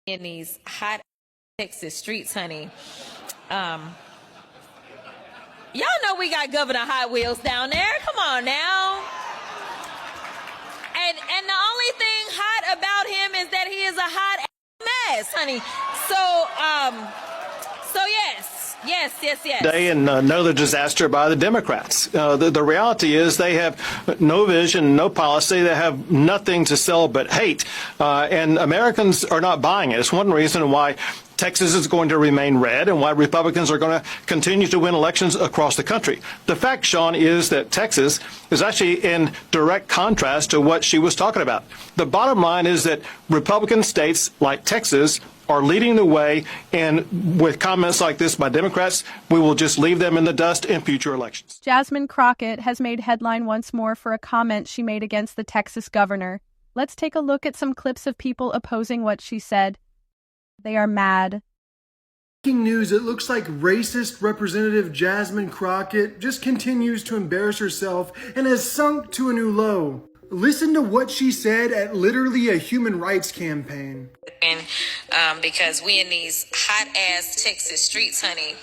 In these hot Texas streets, honey. Um, y'all know we got Governor Hot Wheels down there. Come on now. And the only thing hot about him is that he is a hot mess, honey. So yes. Day and another disaster by the Democrats. The reality is they have no vision, no policy. They have nothing to sell but hate. And Americans are not buying it. It's one reason why Texas is going to remain red and why Republicans are going to continue to win elections across the country. The fact, Sean, is that Texas is actually in direct contrast to what she was talking about. The bottom line is that Republican states like Texas are leading the way, and with comments like this by Democrats, we will just leave them in the dust in future elections. Jasmine Crockett has made headline once more for a comment she made against the Texas governor. Let's take a look at some clips of people opposing what she said. They are mad. Breaking news, it looks like racist Representative Jasmine Crockett just continues to embarrass herself and has sunk to a new low. Listen to what she said at literally a human rights campaign. Because we in these hot ass Texas streets, honey.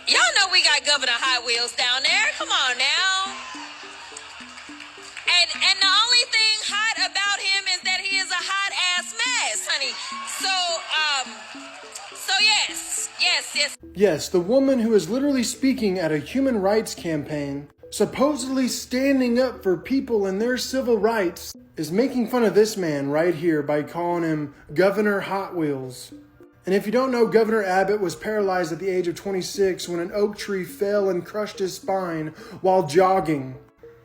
Y'all know we got Governor Hot Wheels down there. Come on now. And the only thing hot about him is that he is a hot ass mess, honey. So yes. Yes, the woman who is literally speaking at a human rights campaign, supposedly standing up for people and their civil rights, is making fun of this man right here by calling him Governor Hot Wheels. And if you don't know, Governor Abbott was paralyzed at the age of 26 when an oak tree fell and crushed his spine while jogging.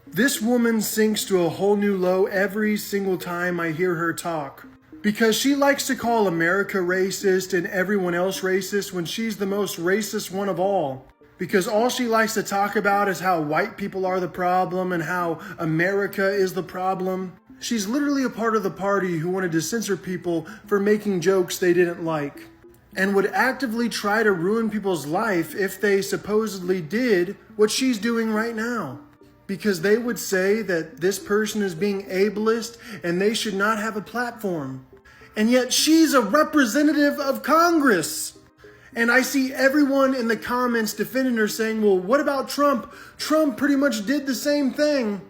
This woman sinks to a whole new low every single time I hear her talk. Because she likes to call America racist and everyone else racist when she's the most racist one of all. Because all she likes to talk about is how white people are the problem and how America is the problem. She's literally a part of the party who wanted to censor people for making jokes they didn't like, and would actively try to ruin people's life if they supposedly did what she's doing right now. Because they would say that this person is being ableist and they should not have a platform. And yet she's a representative of Congress. And I see everyone in the comments defending her saying, well, what about Trump? Trump pretty much did the same thing.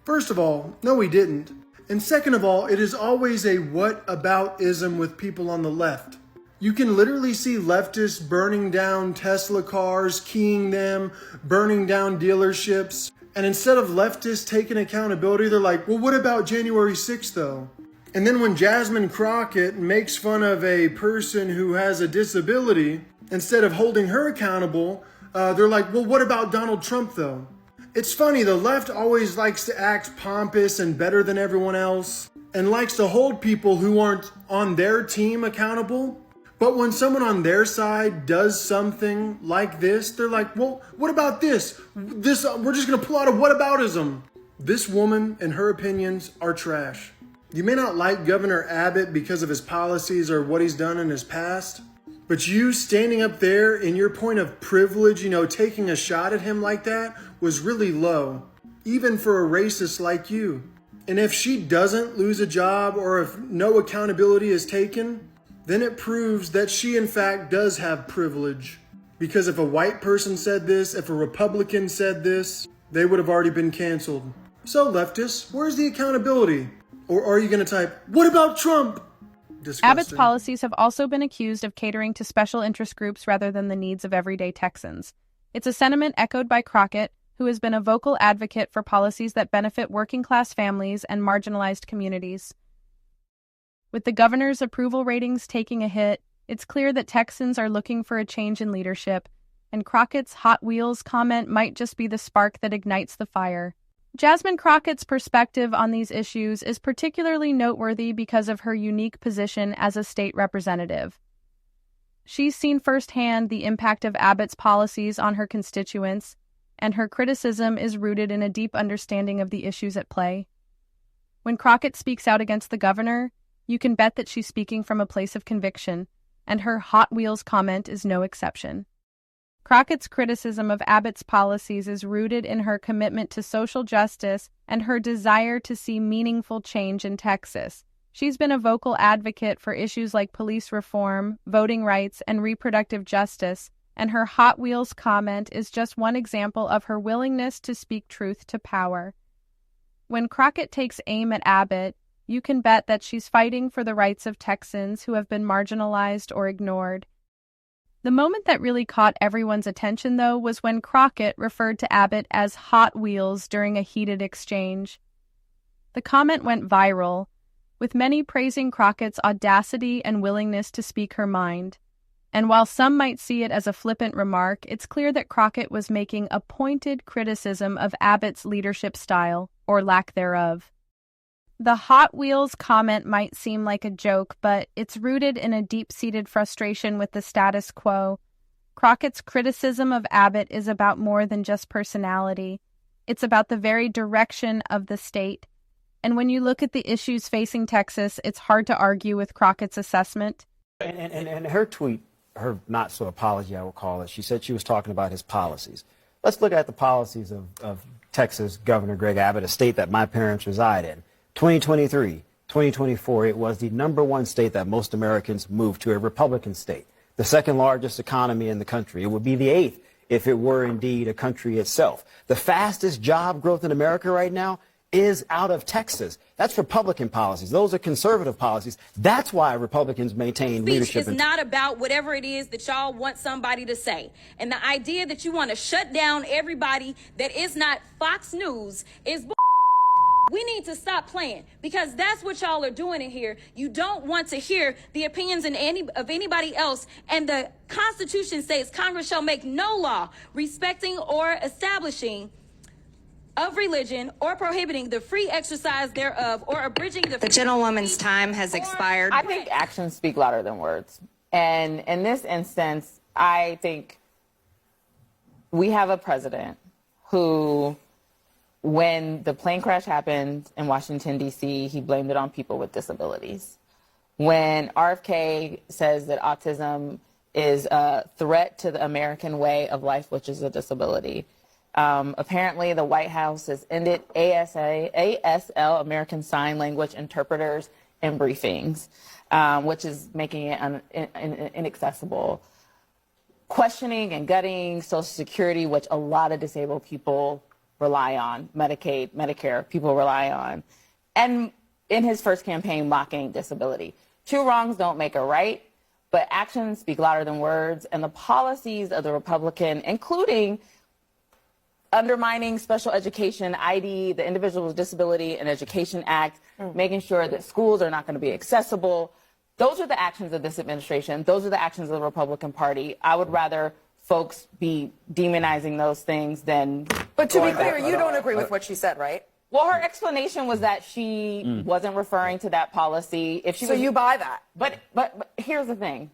First of all, no, he didn't. And second of all, it is always a what about-ism with people on the left. You can literally see leftists burning down Tesla cars, keying them, burning down dealerships. And instead of leftists taking accountability, they're like, well, what about January 6th though? And then when Jasmine Crockett makes fun of a person who has a disability, instead of holding her accountable, they're like, well, what about Donald Trump though? It's funny, the left always likes to act pompous and better than everyone else, and likes to hold people who aren't on their team accountable. But when someone on their side does something like this, they're like, well, what about this? We're just gonna pull out a whataboutism. This woman and her opinions are trash. You may not like Governor Abbott because of his policies or what he's done in his past, but you standing up there in your point of privilege, taking a shot at him like that was really low, even for a racist like you. And if she doesn't lose a job or if no accountability is taken, then it proves that she in fact does have privilege. Because if a white person said this, if a Republican said this, they would have already been canceled. So leftists, where's the accountability? Or are you going to type, what about Trump? Disgusting. Abbott's policies have also been accused of catering to special interest groups rather than the needs of everyday Texans. It's a sentiment echoed by Crockett, who has been a vocal advocate for policies that benefit working-class families and marginalized communities. With the governor's approval ratings taking a hit, it's clear that Texans are looking for a change in leadership, and Crockett's Hot Wheels comment might just be the spark that ignites the fire. Jasmine Crockett's perspective on these issues is particularly noteworthy because of her unique position as a state representative. She's seen firsthand the impact of Abbott's policies on her constituents, and her criticism is rooted in a deep understanding of the issues at play. When Crockett speaks out against the governor, you can bet that she's speaking from a place of conviction, and her Hot Wheels comment is no exception. Crockett's criticism of Abbott's policies is rooted in her commitment to social justice and her desire to see meaningful change in Texas. She's been a vocal advocate for issues like police reform, voting rights, and reproductive justice, and her Hot Wheels comment is just one example of her willingness to speak truth to power. When Crockett takes aim at Abbott, you can bet that she's fighting for the rights of Texans who have been marginalized or ignored. The moment that really caught everyone's attention, though, was when Crockett referred to Abbott as Hot Wheels during a heated exchange. The comment went viral, with many praising Crockett's audacity and willingness to speak her mind. And while some might see it as a flippant remark, it's clear that Crockett was making a pointed criticism of Abbott's leadership style, or lack thereof. The Hot Wheels comment might seem like a joke, but it's rooted in a deep-seated frustration with the status quo. Crockett's criticism of Abbott is about more than just personality. It's about the very direction of the state. And when you look at the issues facing Texas, it's hard to argue with Crockett's assessment. And her tweet, her not-so-apology, I will call it, she said she was talking about his policies. Let's look at the policies of Texas Governor Greg Abbott, a state that my parents reside in. 2023, 2024, it was the #1 state that most Americans moved to, a Republican state, the second largest economy in the country. It would be the 8th if it were indeed a country itself. The fastest job growth in America right now is out of Texas. That's Republican policies. Those are conservative policies. That's why Republicans maintain leadership. Speech is not about whatever it is that y'all want somebody to say. And the idea that you want to shut down everybody that is not Fox News is we need to stop playing, because that's what y'all are doing in here. You don't want to hear the opinions of anybody else. And the Constitution says Congress shall make no law respecting or establishing of religion or prohibiting the free exercise thereof or abridging the gentlewoman's time has expired. I think actions speak louder than words. And in this instance, I think we have a president who, when the plane crash happened in Washington, D.C., he blamed it on people with disabilities. When RFK says that autism is a threat to the American way of life, which is a disability, apparently the White House has ended ASL, American Sign Language interpreters, in briefings, which is making it inaccessible. Questioning and gutting Social Security, which a lot of disabled people rely on, Medicaid, Medicare, people rely on. And in his first campaign, mocking disability. Two wrongs don't make a right, but actions speak louder than words. And the policies of the Republican, including undermining special education, ID, the Individuals with Disability and Education Act, making sure that schools are not going to be accessible. Those are the actions of this administration. Those are the actions of the Republican Party. I would rather folks be demonizing those things than... But to be clear, you don't agree with what she said, right? Well, her explanation was that she wasn't referring to that policy. If she So was, you buy that? But here's the thing.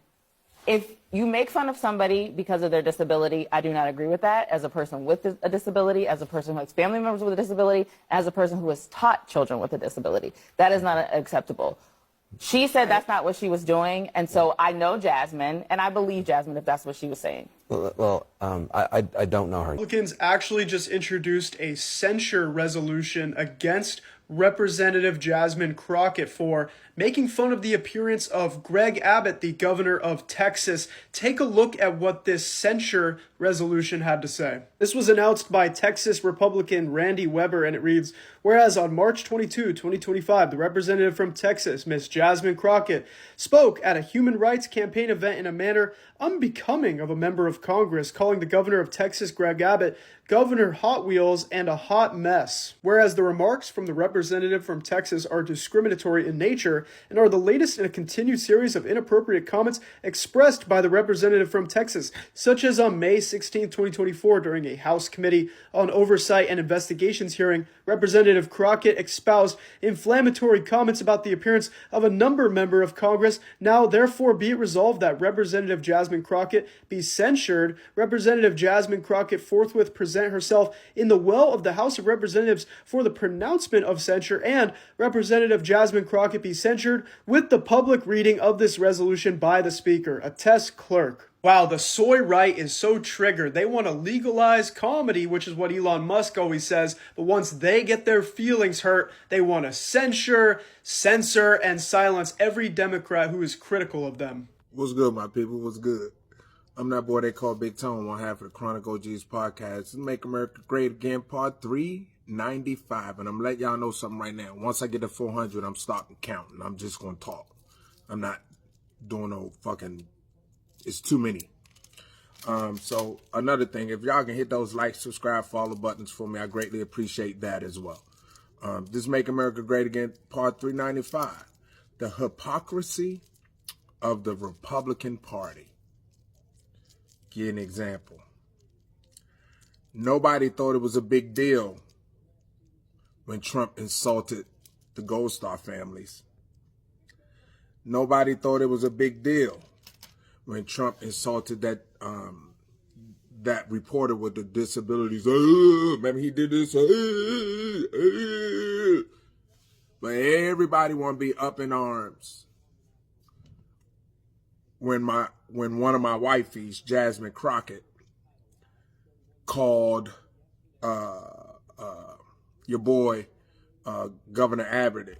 If you make fun of somebody because of their disability, I do not agree with that. As a person with a disability, as a person who has family members with a disability, as a person who has taught children with a disability, that is not acceptable. She said that's not what she was doing, and so I know Jasmine, and I believe Jasmine if that's what she was saying. I don't know her. Republicans actually just introduced a censure resolution against Representative Jasmine Crockett for making fun of the appearance of Greg Abbott, the governor of Texas. Take a look at what this censure resolution had to say. This was announced by Texas Republican Randy Weber, and it reads, whereas on March 22, 2025, the representative from Texas, Ms. Jasmine Crockett, spoke at a human rights campaign event in a manner unbecoming of a member of Congress, calling the governor of Texas, Greg Abbott, Governor Hot Wheels and a hot mess. Whereas the remarks from the representative from Texas are discriminatory in nature and are the latest in a continued series of inappropriate comments expressed by the representative from Texas, such as on May 16, 2024, during a House Committee on Oversight and Investigations hearing, Representative Crockett espoused inflammatory comments about the appearance of a member of Congress. Now, therefore, be it resolved that Representative Jasmine Crockett be censured. Representative Jasmine Crockett forthwith present herself in the well of the House of Representatives for the pronouncement of censure, and Representative Jasmine Crockett be censured with the public reading of this resolution by the Speaker. Attest, Clerk. Wow, the soy right is so triggered. They want to legalize comedy, which is what Elon Musk always says. But once they get their feelings hurt, they want to censor, and silence every Democrat who is critical of them. What's good, my people? What's good? I'm that boy they call Big Tone, one half of the Chronic OGs podcast. Make America Great Again, part 395. And I'm letting y'all know something right now. Once I get to 400, I'm stopping counting. I'm just going to talk. I'm not doing no fucking... It's too many. So another thing, if y'all can hit those like, subscribe, follow buttons for me, I greatly appreciate that as well. This Make America Great Again, part 395. The hypocrisy of the Republican Party. Give you an example. Nobody thought it was a big deal when Trump insulted the Gold Star families. Nobody thought it was a big deal when Trump insulted that that reporter with the disabilities. Maybe he did this. But everybody want to be up in arms when one of my wifeys, Jasmine Crockett, called your boy Governor Abbott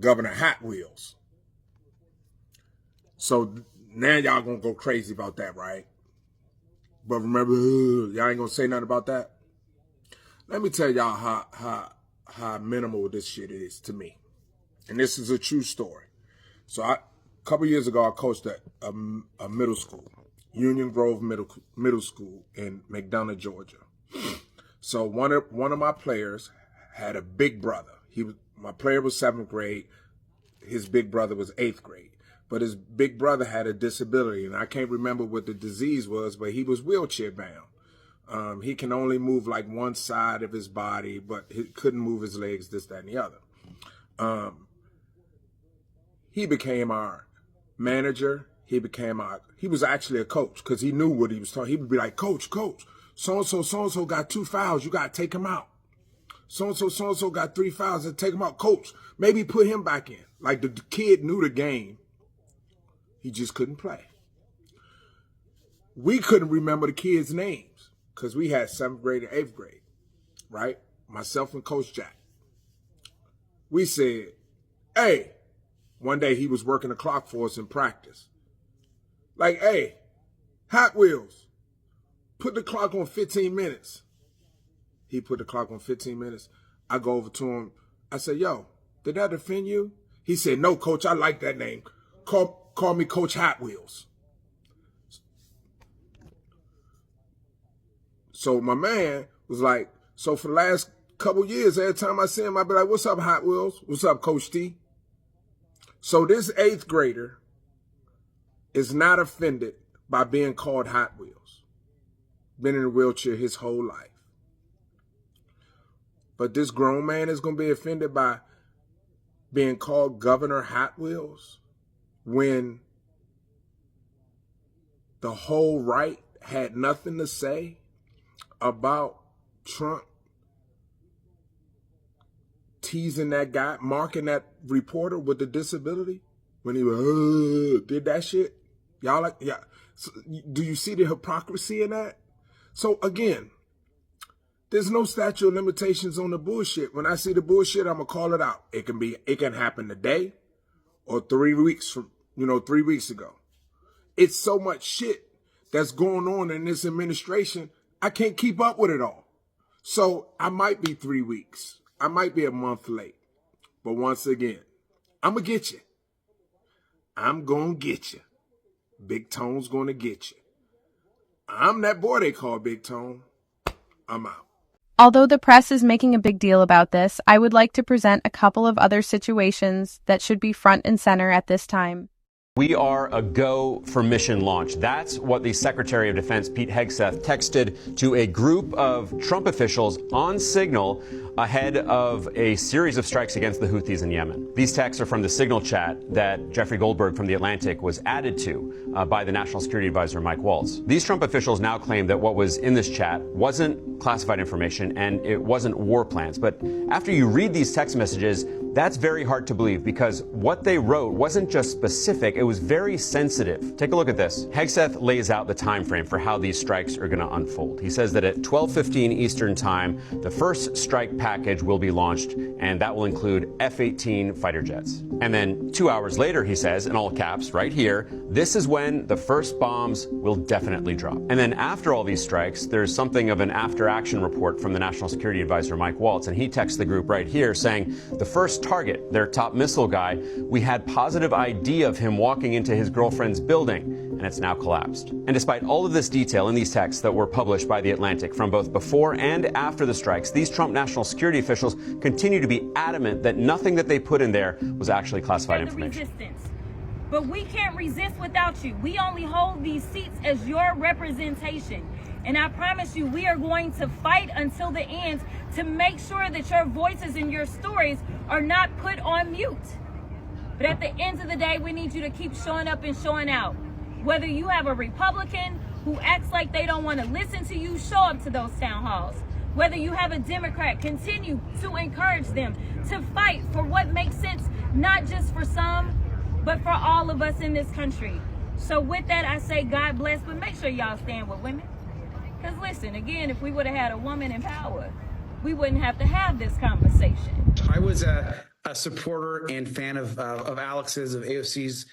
Governor Hot Wheels. So now y'all gonna go crazy about that, right? But remember, y'all ain't gonna say nothing about that. Let me tell y'all how minimal this shit is to me. And this is a true story. So a couple years ago, I coached at a middle school, Union Grove Middle School in McDonough, Georgia. So one of my players had a big brother. My player was 7th grade. His big brother was 8th grade. But his big brother had a disability, and I can't remember what the disease was, but he was wheelchair bound. He can only move like one side of his body, but he couldn't move his legs, this, that, and the other. He became our manager. He was actually a coach because he knew what he was talking. He would be like, Coach, so-and-so got 2 fouls. You got to take him out. So-and-so got 3 fouls. Take him out. Coach, maybe put him back in. Like the kid knew the game. He just couldn't play. We couldn't remember the kids' names because we had 7th grade and 8th grade, right? Myself and Coach Jack. We said, hey, one day he was working the clock for us in practice. Like, hey, Hot Wheels, put the clock on 15 minutes. He put the clock on 15 minutes. I go over to him. I said, yo, did that offend you? He said, no, Coach, I like that name. Call me Coach Hot Wheels. So my man was like, so for the last couple years, every time I see him, I'd be like, what's up, Hot Wheels? What's up, Coach T? So this 8th grader is not offended by being called Hot Wheels. Been in a wheelchair his whole life. But this grown man is going to be offended by being called Governor Hot Wheels when the whole right had nothing to say about Trump teasing that guy, marking that reporter with the disability when he did that shit. Y'all like, yeah. So, do you see the hypocrisy in that? So again, there's no statute of limitations on the bullshit. When I see the bullshit, I'm gonna call it out. It can happen today or 3 weeks from, 3 weeks ago. It's so much shit that's going on in this administration. I can't keep up with it all. So I might be 3 weeks. I might be a month late. But once again, I'm going to get you. I'm going to get you. Big Tone's going to get you. I'm that boy they call Big Tone. I'm out. Although the press is making a big deal about this, I would like to present a couple of other situations that should be front and center at this time. We are a go for mission launch. That's what the Secretary of Defense, Pete Hegseth, texted to a group of Trump officials on Signal ahead of a series of strikes against the Houthis in Yemen. These texts are from the Signal chat that Jeffrey Goldberg from The Atlantic was added to by the National Security Advisor, Mike Waltz. These Trump officials now claim that what was in this chat wasn't classified information and it wasn't war plans. But after you read these text messages, That's very hard to believe because what they wrote wasn't just specific, it was very sensitive. Take a look at this. Hegseth lays out the time frame for how these strikes are going to unfold. He says that at 12:15 Eastern Time, the first strike package will be launched, and that will include F-18 fighter jets. And then 2 hours later, he says, in all caps, right here, this is when the first bombs will definitely drop. And then after all these strikes, there's something of an after-action report from the National Security Advisor, Mike Waltz, and he texts the group right here saying, the first target, their top missile guy, we had positive ID of him walking into his girlfriend's building, and it's now collapsed. And despite all of this detail in these texts that were published by The Atlantic from both before and after the strikes, these Trump national security officials continue to be adamant that nothing that they put in there was actually classified information. Resistance. But we can't resist without you. We only hold these seats as your representation. And I promise you, we are going to fight until the end to make sure that your voices and your stories are not put on mute. But at the end of the day, we need you to keep showing up and showing out. Whether you have a Republican who acts like they don't want to listen to you, show up to those town halls. Whether you have a Democrat, continue to encourage them to fight for what makes sense, not just for some, but for all of us in this country. So with that, I say God bless, but make sure y'all stand with women. Because listen, again, if we would have had a woman in power, we wouldn't have to have this conversation. I was a supporter and fan of Alex's, of AOC's,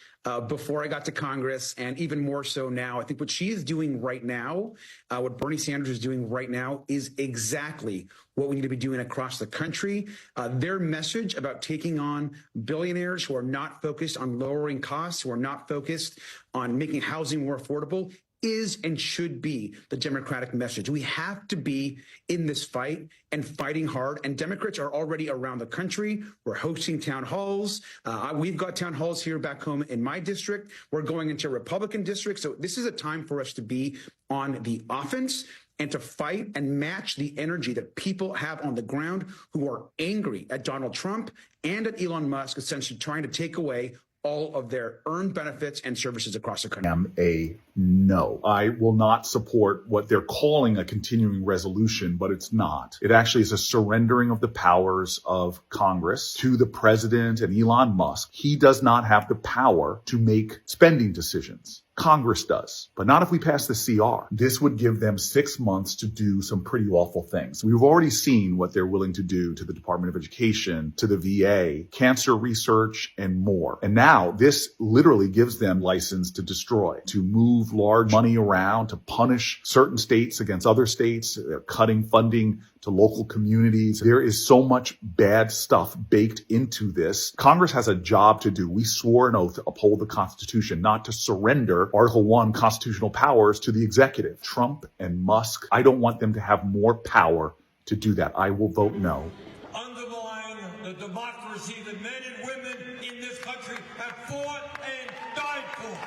before I got to Congress, and even more so now. I think what she is doing right now, what Bernie Sanders is doing right now, is exactly what we need to be doing across the country. Their message about taking on billionaires who are not focused on lowering costs, who are not focused on making housing more affordable, is and should be the Democratic message. We have to be in this fight and fighting hard. And Democrats are already around the country. We're hosting town halls. We've got town halls here back home in my district. We're going into Republican districts. So this is a time for us to be on the offense and to fight and match the energy that people have on the ground who are angry at Donald Trump and at Elon Musk, essentially trying to take away all of their earned benefits and services across the country. No. I will not support what they're calling a continuing resolution, but it's not. It actually is a surrendering of the powers of Congress to the president and Elon Musk. He does not have the power to make spending decisions. Congress does, but not if we pass the CR. This would give them 6 months to do some pretty awful things. We've already seen what they're willing to do to the Department of Education, to the VA, cancer research, and more. And now this literally gives them license to destroy, to move large money around, to punish certain states against other states. They're cutting funding to local communities. There is so much bad stuff baked into this. Congress has a job to do. We swore an oath to uphold the Constitution, not to surrender Article 1 constitutional powers to the executive. Trump and Musk, I don't want them to have more power to do that. I will vote no. Undermine the democracy that men and women in this country have fought and died for.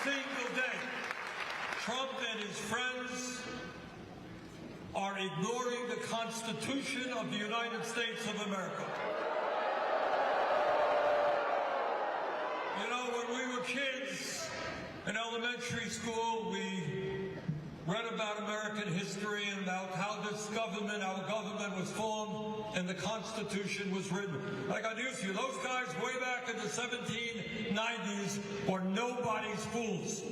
Single day, Trump and his friends are ignoring the Constitution of the United States of America. You know, when we were kids in elementary school, we read about American history and about how this government, our government was formed and the Constitution was written. I got news for you. Those guys way back in the 1790s were nobody's fools.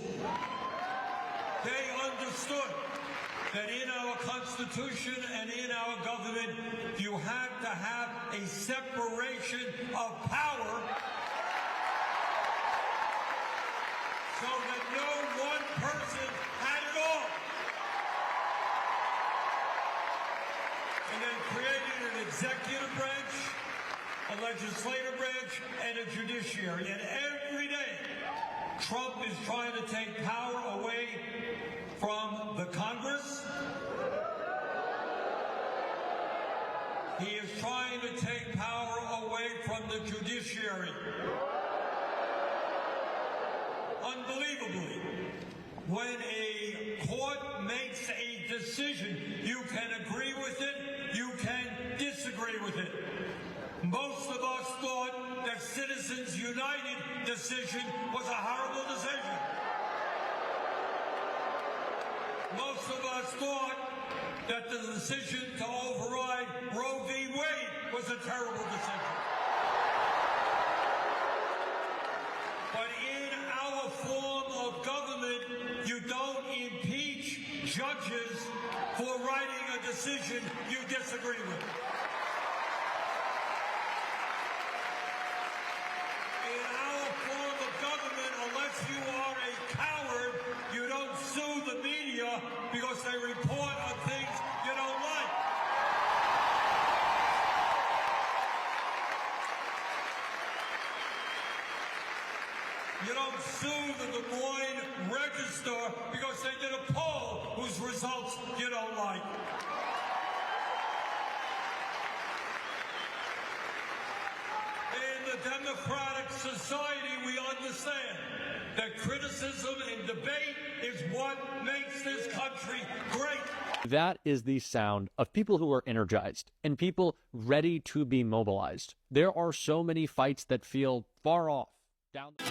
They understood that in our Constitution and in our government, you had to have a separation of power so that no one person had it all. And then created an executive branch, a legislative branch, and a judiciary. And every day, Trump is trying to take power away from the Congress. He is trying to take power away from the judiciary. Unbelievably, when a court makes a decision, you can agree with it, you can disagree with it. Most of us thought that Citizens United decision was a horrible decision. most of us thought that the decision to override Roe v. Wade was a terrible decision. But in our form of government, you don't impeach judges for writing a decision you disagree with. In our form of government, unless you are a coward, you don't sue the media because they report on things you don't like. You don't sue the Des Moines Register because they did a poll whose results you don't like. In the democratic society, we understand that criticism and debate is what makes this country great. That is the sound of people who are energized and people ready to be mobilized. There are so many fights that feel far off down the